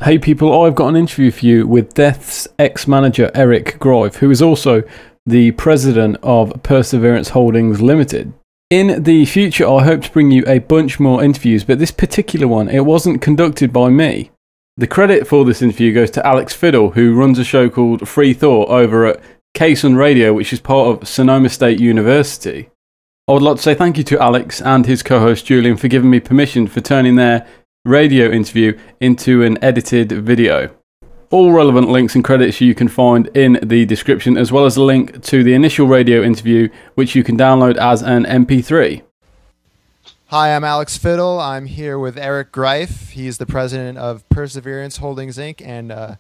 Hey people, I've got an interview for you with Death's ex-manager Eric Greif, who is also the president of Perseverance Holdings Limited. In the future, I hope to bring you a bunch more interviews, but this particular one, it wasn't conducted by me. The credit for this interview goes to Alex Fidel, who runs a show called Freethought over at KSUN Radio, which is part of Sonoma State University. I would like to say thank you to Alex and his co-host Julian for giving me permission for turning their radio interview into an edited video. All relevant links and credits you can find in the description, as well as a link to the initial radio interview, which you can download as an MP3. Hi, I'm Alex Fidel. I'm here with Eric Greif. He's the president of Perseverance Holdings, Inc. and the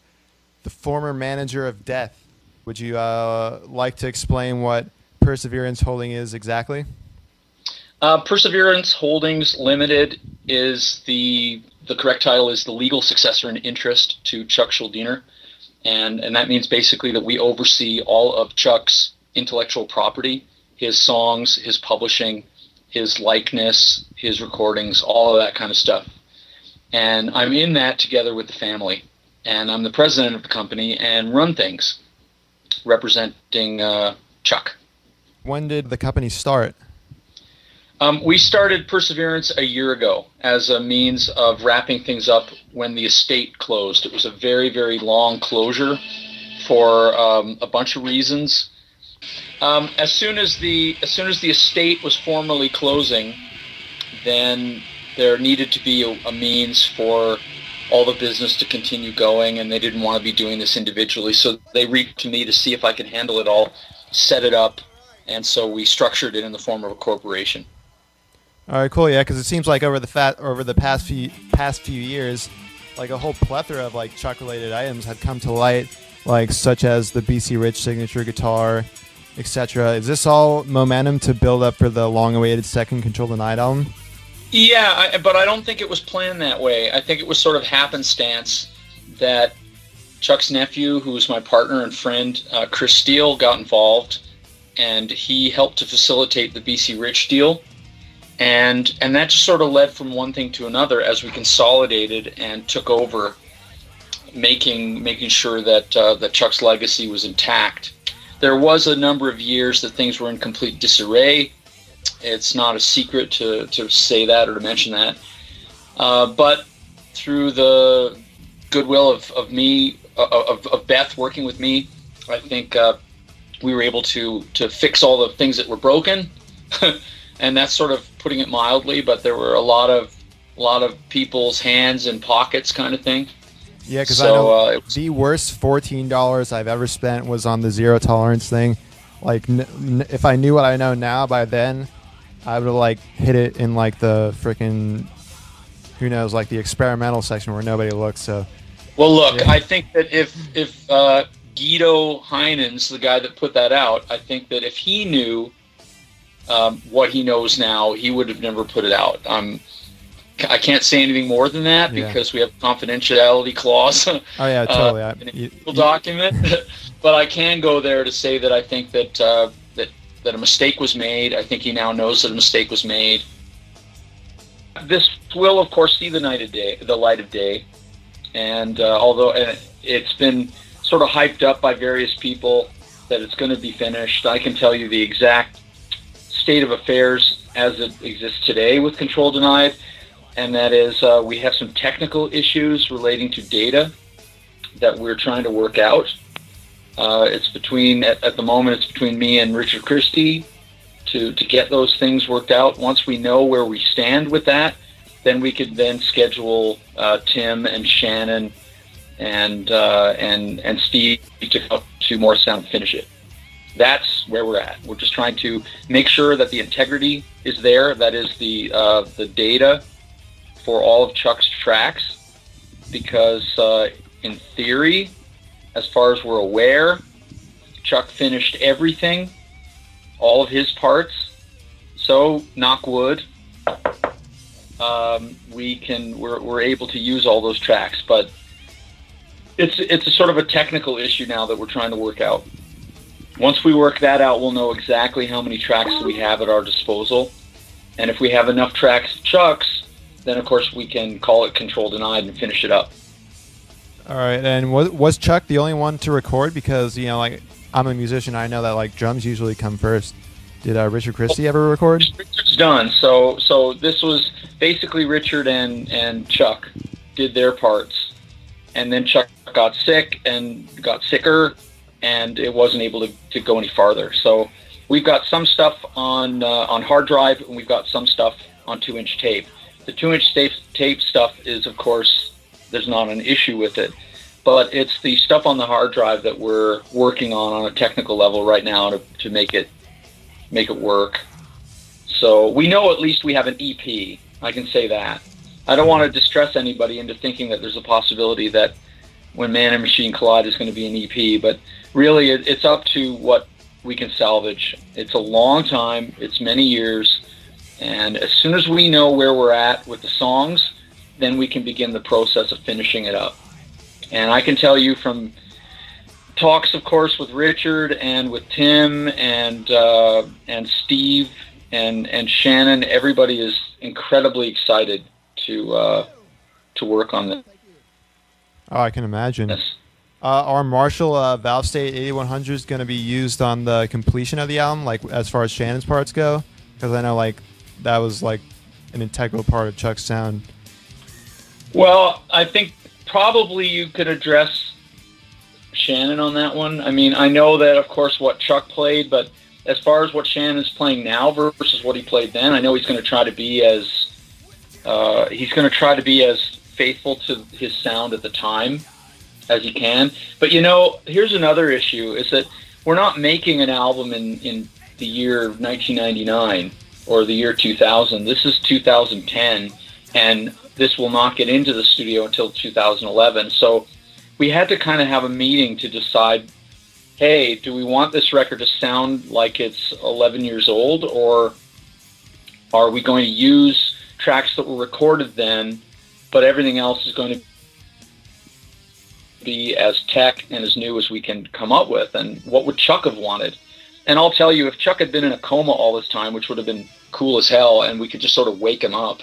former manager of Death. Would you like to explain what Perseverance Holding is exactly? Perseverance Holdings Limited is the correct title is the legal successor in interest to Chuck Schuldiner, and that means basically that we oversee all of Chuck's intellectual property, his songs, his publishing, his likeness, his recordings, all of that kind of stuff. And I'm in that together with the family, and I'm the president of the company and run things, representing Chuck. When did the company start? We started Perseverance a year ago as a means of wrapping things up when the estate closed. It was a very, very long closure for a bunch of reasons. As soon as the estate was formally closing, then there needed to be a means for all the business to continue going, and they didn't want to be doing this individually. So they reached to me to see if I could handle it all, set it up, and so we structured it in the form of a corporation. All right, cool. Yeah, because it seems like over the past few years, like a whole plethora of like Chuck-related items had come to light, like such as the BC Rich signature guitar, etc. Is this all momentum to build up for the long-awaited second Control Denied album? Yeah, but I don't think it was planned that way. I think it was sort of happenstance that Chuck's nephew, who was my partner and friend, Chris Steele, got involved, and he helped to facilitate the BC Rich deal. And that just sort of led from one thing to another as we consolidated and took over, making sure that that Chuck's legacy was intact. There was a number of years that things were in complete disarray. It's not a secret to say that or to mention that. But through the goodwill of Beth working with me, I think we were able to fix all the things that were broken. And that's sort of putting it mildly, but there were a lot of people's hands in pockets kind of thing. Yeah, because I know the worst $14 I've ever spent was on the zero tolerance thing. Like, if I knew what I know now by then, I would have like hit it in like the freaking, who knows, like the experimental section where nobody looks. So, well, look, yeah. I think that if Guido Heinens, the guy that put that out, I think that if he knew what he knows now, he would have never put it out. I can't say anything more than that because we have a confidentiality clause. Oh yeah, totally. In a legal document. But I can go there to say that I think that that a mistake was made. I think he now knows that a mistake was made. This will, of course, see the light of day. And although it's been sort of hyped up by various people that it's going to be finished, I can tell you the exact state of affairs as it exists today with Control Denied, and that is we have some technical issues relating to data that we're trying to work out. It's between, at the moment, it's between me and Richard Christie to get those things worked out. Once we know where we stand with that, then we could then schedule Tim and Shannon and Steve to come to Morristown and finish it. That's where we're at. We're just trying to make sure that the integrity is there. That is the data for all of Chuck's tracks, because in theory, as far as we're aware, Chuck finished everything, all of his parts. So, knock wood, we're able to use all those tracks. But it's a sort of a technical issue now that we're trying to work out. Once we work that out, we'll know exactly how many tracks we have at our disposal. And if we have enough tracks of Chuck's, then of course we can call it Control Denied and finish it up. All right, and was Chuck the only one to record? Because, you know, like, I'm a musician, I know that, like, drums usually come first. Did Richard Christie ever record? Richard's done. So this was basically Richard and Chuck did their parts, and then Chuck got sick and got sicker, and it wasn't able to go any farther. So we've got some stuff on hard drive, and we've got some stuff on 2-inch tape. The 2-inch tape stuff is, of course, there's not an issue with it, but it's the stuff on the hard drive that we're working on a technical level right now to make it work. So we know at least we have an EP. I can say that. I don't want to distress anybody into thinking that there's a possibility that when Man and Machine collide is going to be an EP, but really it's up to what we can salvage. It's a long time. It's many years. And as soon as we know where we're at with the songs, then we can begin the process of finishing it up. And I can tell you from talks, of course, with Richard and with Tim and Steve and Shannon, everybody is incredibly excited to work on this. Oh, I can imagine. Are Marshall Valve State 8100s going to be used on the completion of the album, like as far as Shannon's parts go? Because I know, like, that was like an integral part of Chuck's sound. Well, I think probably you could address Shannon on that one. I mean, I know that, of course, what Chuck played, but as far as what Shannon's playing now versus what he played then, I know he's going to try to be as faithful to his sound at the time as he can. But, you know, here's another issue, is that we're not making an album in the year 1999 or the year 2000. This is 2010, and this will not get into the studio until 2011. So we had to kind of have a meeting to decide, hey, do we want this record to sound like it's 11 years old, or are we going to use tracks that were recorded then, but everything else is going to be as tech and as new as we can come up with? And what would Chuck have wanted? And I'll tell you, if Chuck had been in a coma all this time, which would have been cool as hell, and we could just sort of wake him up,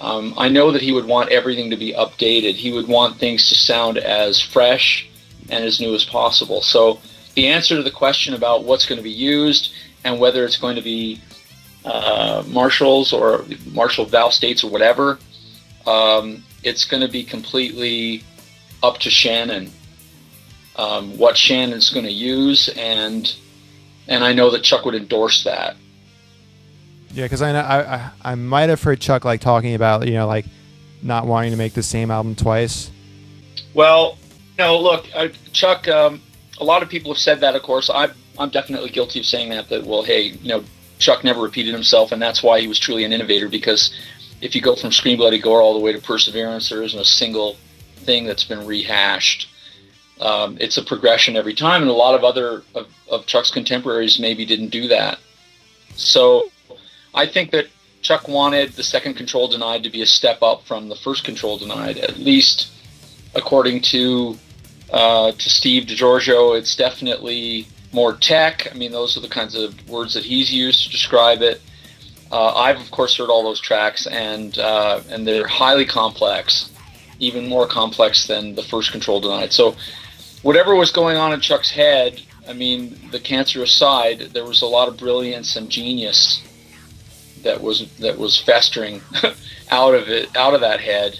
I know that he would want everything to be updated. He would want things to sound as fresh and as new as possible. So the answer to the question about what's going to be used and whether it's going to be Marshalls or Marshall Valve States or whatever, it's going to be completely up to Shannon, what Shannon's going to use, and I know that Chuck would endorse that. Yeah, because I know I might have heard Chuck like talking about, you know, like not wanting to make the same album twice. Well, you know, look, Chuck. A lot of people have said that. Of course, I'm definitely guilty of saying that. That, well, hey, you know, Chuck never repeated himself, and that's why he was truly an innovator. Because if you go from Scream Bloody Gore all the way to Perseverance, there isn't a single thing that's been rehashed. It's a progression every time, and a lot of other of Chuck's contemporaries maybe didn't do that. So I think that Chuck wanted the second Control Denied to be a step up from the first Control Denied, at least according to Steve DiGiorgio. It's definitely more tech. I mean, those are the kinds of words that he's used to describe it. I've, of course, heard all those tracks, and they're highly complex, even more complex than the first Control Denied. So whatever was going on in Chuck's head, I mean, the cancer aside, there was a lot of brilliance and genius that was festering out of that head,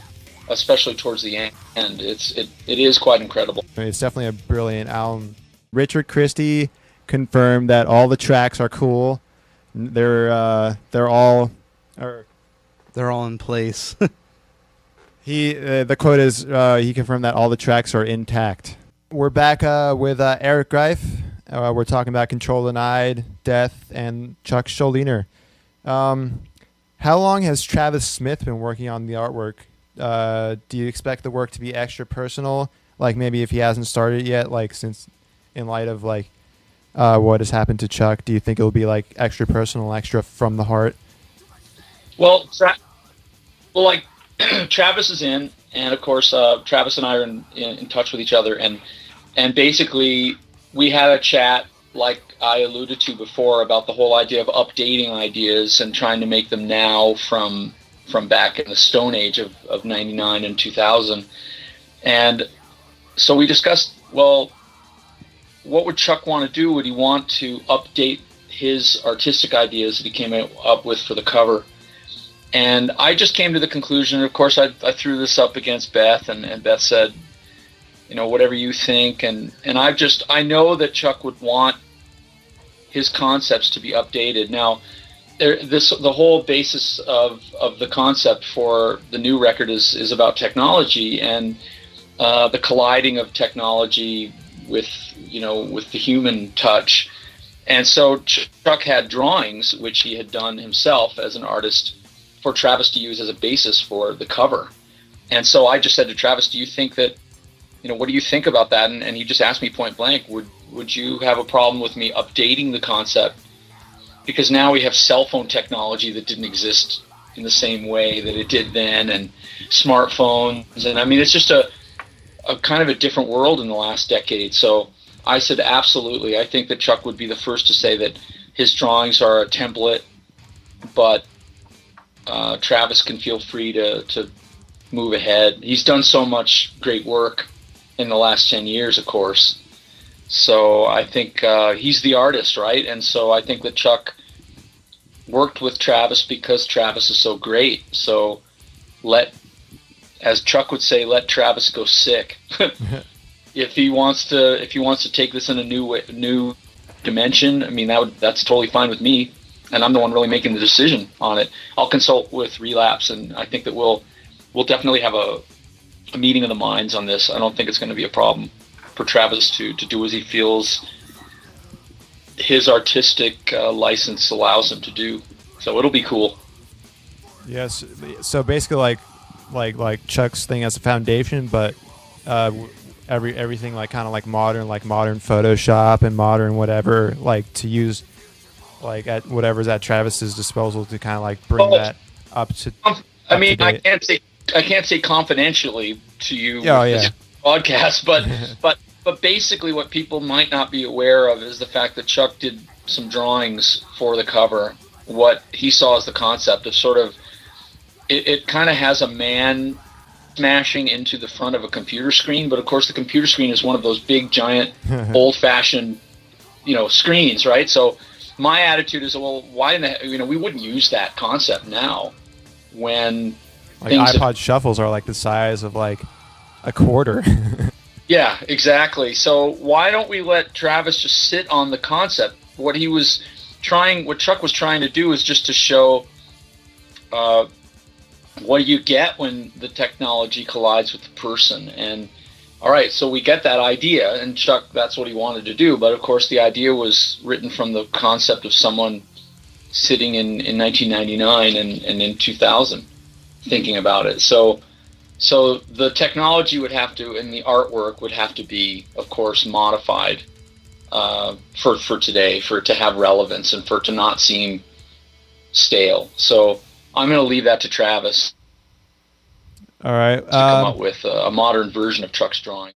especially towards the end. It is quite incredible. It's definitely a brilliant album. Richard Christie confirmed that all the tracks are cool. They're all in place. The quote is he confirmed that all the tracks are intact. We're back with Eric Greif. We're talking about Control Denied, Death, and Chuck Schuldiner. How long has Travis Smith been working on the artwork? Do you expect the work to be extra personal? Like maybe if he hasn't started yet, like since in light of like what has happened to Chuck, do you think it'll be like extra personal, extra from the heart? Well, like Travis is in, and of course Travis and I are in touch with each other, and basically we had a chat, like I alluded to before, about the whole idea of updating ideas and trying to make them now from back in the Stone Age of 99 and 2000. And so we discussed, well, what would Chuck want to do? Would he want to update his artistic ideas that he came up with for the cover? And I just came to the conclusion, of course, I threw this up against Beth, and Beth said, you know, whatever you think. And I know that Chuck would want his concepts to be updated. Now, the whole basis of the concept for the new record is about technology and the colliding of technology with the human touch. And so Chuck had drawings which he had done himself as an artist for Travis to use as a basis for the cover. And so I just said to Travis, do you think that, what do you think about that? And he just asked me point blank, would you have a problem with me updating the concept? Because now we have cell phone technology that didn't exist in the same way that it did then, and smartphones. And I mean, it's just a kind of a different world in the last decade. So I said, absolutely. I think that Chuck would be the first to say that his drawings are a template, but Travis can feel free to move ahead. He's done so much great work in the last 10 years, of course. So I think he's the artist, right? And so I think that Chuck worked with Travis because Travis is so great. So as Chuck would say, let Travis go sick. If he wants to take this in a new dimension, I mean, that's totally fine with me. And I'm the one really making the decision on it. I'll consult with Relapse, and I think that we'll definitely have a meeting of the minds on this. I don't think it's going to be a problem for Travis to do as he feels his artistic license allows him to do. So it'll be cool. Yes. So basically, like Chuck's thing as a foundation, but everything like kind of like modern Photoshop and modern whatever, like to use like at whatever's at Travis's disposal to kind of like bring that up to. I mean, I can't say confidentially to you this podcast, but basically what people might not be aware of is the fact that Chuck did some drawings for the cover. What he saw as the concept of sort of it kind of has a man smashing into the front of a computer screen, but of course the computer screen is one of those big giant old-fashioned screens, right? So my attitude is, well, why we wouldn't use that concept now when like iPod shuffles are like the size of like a quarter. Yeah, exactly. So why don't we let Travis just sit on the concept? What Chuck was trying to do is just to show what do you get when the technology collides with the person. And all right, so we get that idea, and Chuck, that's what he wanted to do. But of course, the idea was written from the concept of someone sitting in 1999 and in 2000 thinking about it. So the technology would have to, and the artwork would have to be, of course, modified for today, for it to have relevance and for it to not seem stale. So I'm going to leave that to Travis. All right. To come up with a modern version of Chuck's drawing.